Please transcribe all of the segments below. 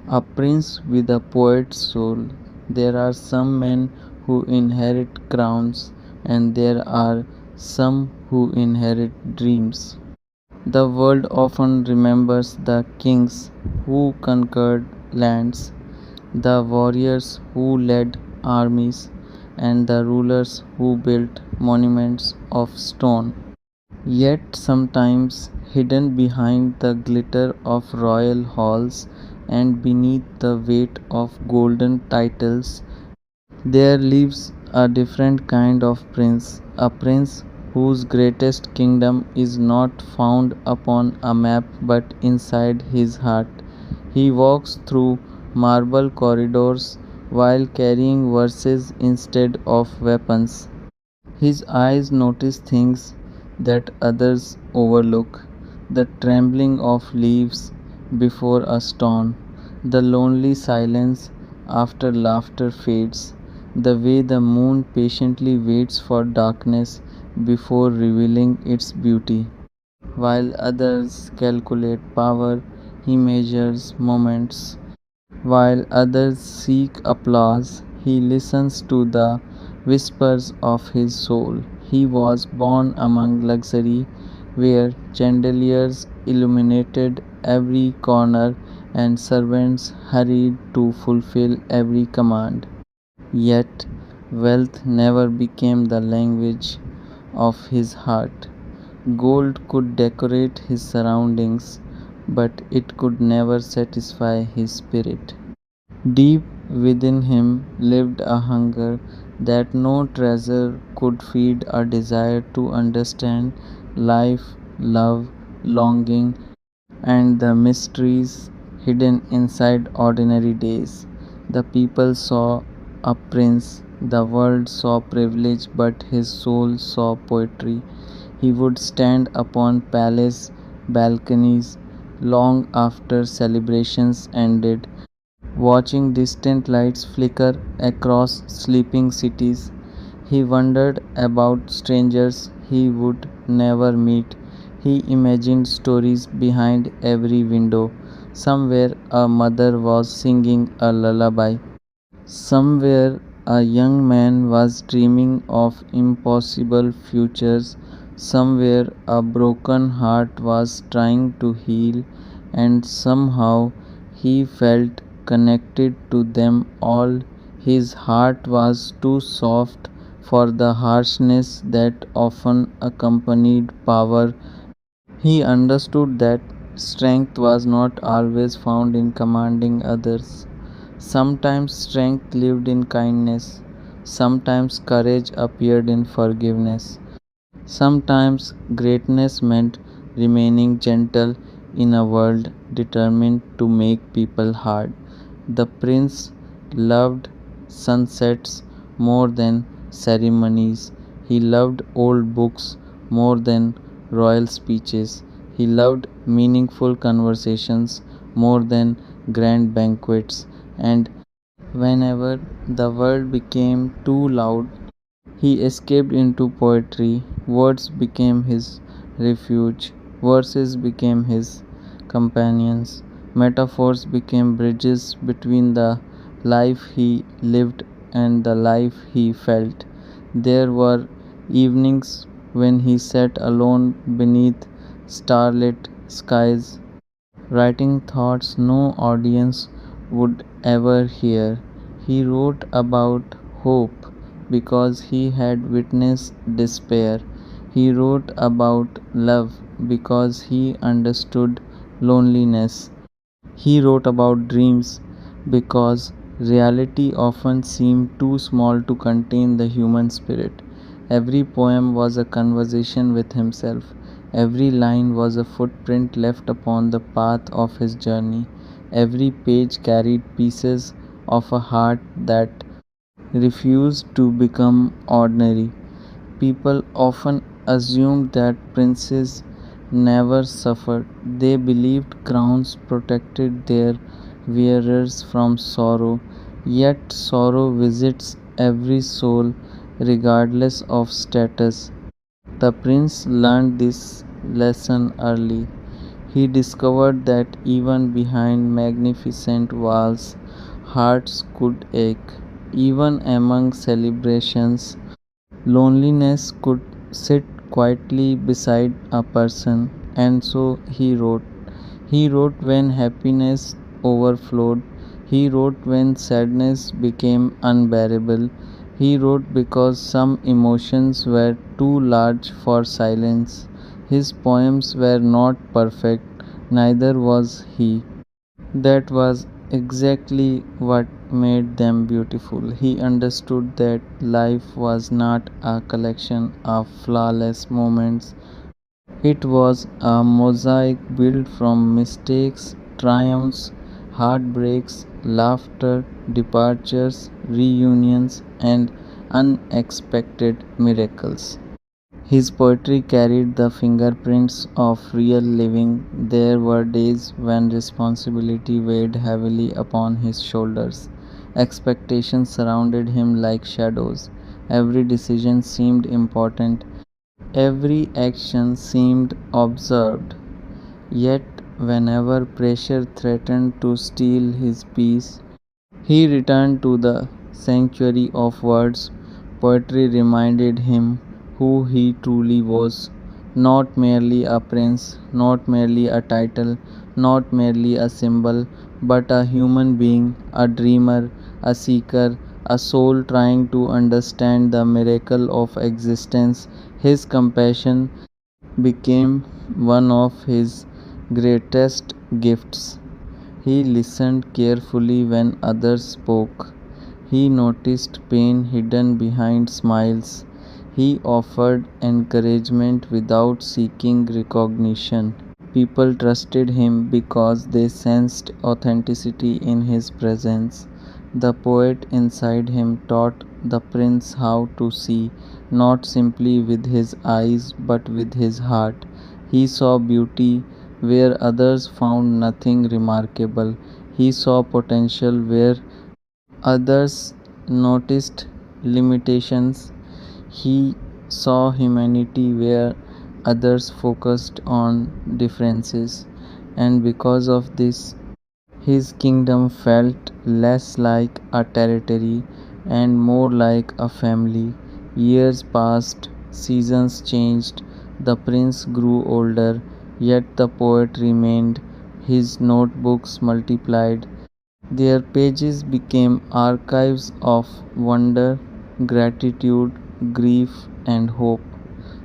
A prince with a poet's soul. There are some men who inherit crowns, and there are some who inherit dreams. The world often remembers the kings who conquered lands, the warriors who led armies, and the rulers who built monuments of stone. Yet sometimes, hidden behind the glitter of royal halls and beneath the weight of golden titles, there lives a different kind of prince, a prince whose greatest kingdom is not found upon a map but inside his heart. He walks through marble corridors while carrying verses instead of weapons. His eyes notice things that others overlook: the trembling of leaves before a storm, the lonely silence after laughter fades, the way the moon patiently waits for darkness before revealing its beauty. While others calculate power, he measures moments. While others seek applause, he listens to the whispers of his soul. He was born among luxury, where chandeliers illuminated every corner and servants hurried to fulfill every command. Yet, wealth never became the language of his heart. Gold could decorate his surroundings, but it could never satisfy his spirit. Deep within him lived a hunger that no treasure could feed, a desire to understand life, love, longing, and the mysteries hidden inside ordinary days. The people saw a prince, the world saw privilege, but his soul saw poetry. He would stand upon palace balconies long after celebrations ended, watching distant lights flicker across sleeping cities. He wondered about strangers he would never meet. He imagined stories behind every window. Somewhere a mother was singing a lullaby. Somewhere a young man was dreaming of impossible futures. Somewhere a broken heart was trying to heal, and somehow he felt connected to them all. His heart was too soft for the harshness that often accompanied power. He understood that strength was not always found in commanding others. Sometimes strength lived in kindness, sometimes courage appeared in forgiveness, sometimes greatness meant remaining gentle in a world determined to make people hard. The prince loved sunsets more than ceremonies. He loved old books more than royal speeches. He loved meaningful conversations more than grand banquets. And whenever the world became too loud, he escaped into poetry. Words became his refuge, verses became his companions, metaphors became bridges between the life he lived and the life he felt. There were evenings when he sat alone beneath starlit skies, writing thoughts no audience would ever hear. He wrote about hope because he had witnessed despair. He wrote about love because he understood loneliness. He wrote about dreams because reality often seemed too small to contain the human spirit. Every poem was a conversation with himself. Every line was a footprint left upon the path of his journey. Every page carried pieces of a heart that refused to become ordinary. People often assumed that princes never suffered. They believed crowns protected their wearers from sorrow. Yet sorrow visits every soul regardless of status. The prince learned this lesson early. He discovered that even behind magnificent walls, hearts could ache. Even among celebrations, loneliness could sit quietly beside a person, and so he wrote. He wrote when happiness overflowed. He wrote when sadness became unbearable. He wrote because some emotions were too large for silence. His poems were not perfect, neither was he. That was exactly what made them beautiful. He understood that life was not a collection of flawless moments, it was a mosaic built from mistakes, triumphs, heartbreaks, laughter, departures, reunions, and unexpected miracles. His poetry carried the fingerprints of real living. There were days when responsibility weighed heavily upon his shoulders. Expectations surrounded him like shadows. Every decision seemed important. Every action seemed observed. Yet, whenever pressure threatened to steal his peace, he returned to the sanctuary of words. Poetry reminded him who he truly was, not merely a prince, not merely a title, not merely a symbol, but a human being, a dreamer, a seeker, a soul trying to understand the miracle of existence. His compassion became one of his greatest gifts. He listened carefully when others spoke. He noticed pain hidden behind smiles. He offered encouragement without seeking recognition. People trusted him because they sensed authenticity in his presence. The poet inside him taught the prince how to see, not simply with his eyes but with his heart. He saw beauty where others found nothing remarkable. He saw potential where others noticed limitations. He saw humanity where others focused on differences, and because of this, his kingdom felt less like a territory and more like a family. Years passed, seasons changed, the prince grew older, yet the poet remained. His notebooks multiplied, their pages became archives of wonder, gratitude, grief, and hope.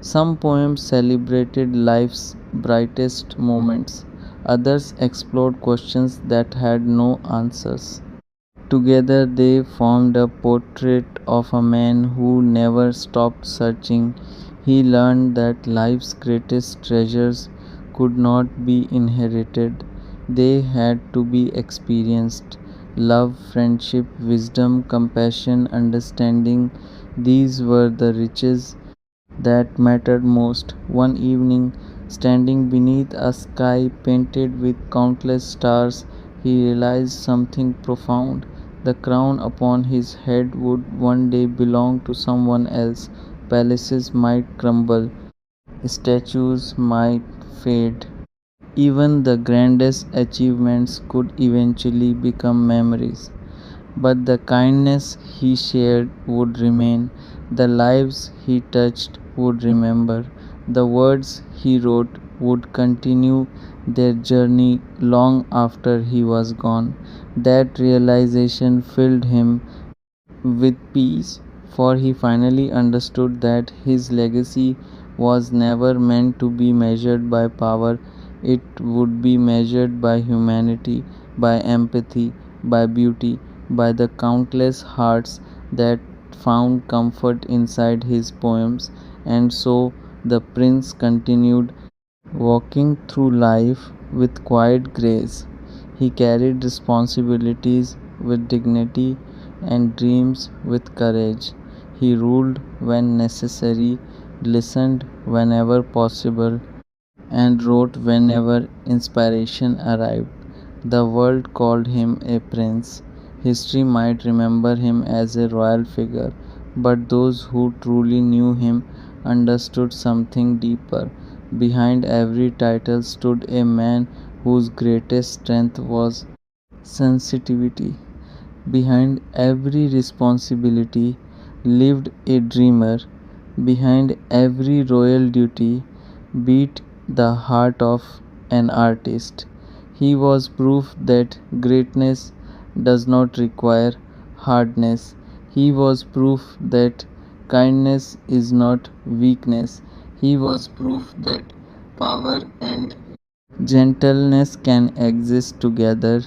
Some poems celebrated life's brightest moments, others explored questions that had no answers. Together they formed a portrait of a man who never stopped searching. He learned that life's greatest treasures could not be inherited, they had to be experienced. Love, friendship, wisdom, compassion, understanding, these were the riches that mattered most. One evening, standing beneath a sky painted with countless stars, he realized something profound. The crown upon his head would one day belong to someone else. Palaces might crumble, statues might fade. Even the grandest achievements could eventually become memories. But the kindness he shared would remain, the lives he touched would remember, the words he wrote would continue their journey long after he was gone. That realization filled him with peace, for he finally understood that his legacy was never meant to be measured by power, it would be measured by humanity, by empathy, by beauty, by the countless hearts that found comfort inside his poems. And so the prince continued walking through life with quiet grace. He carried responsibilities with dignity and dreams with courage. He ruled when necessary, listened whenever possible, and wrote whenever inspiration arrived. The world called him a prince. History might remember him as a royal figure, but those who truly knew him understood something deeper. Behind every title stood a man whose greatest strength was sensitivity. Behind every responsibility lived a dreamer. Behind every royal duty beat the heart of an artist. He was proof that greatness does not require hardness. He was proof that kindness is not weakness. He was proof that power and gentleness can exist together.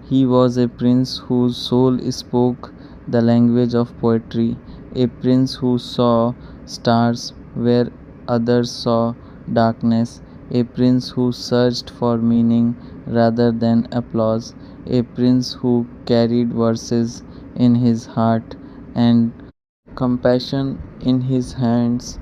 He was a prince whose soul spoke the language of poetry, a prince who saw stars where others saw darkness, a prince who searched for meaning rather than applause, a prince who carried verses in his heart and compassion in his hands.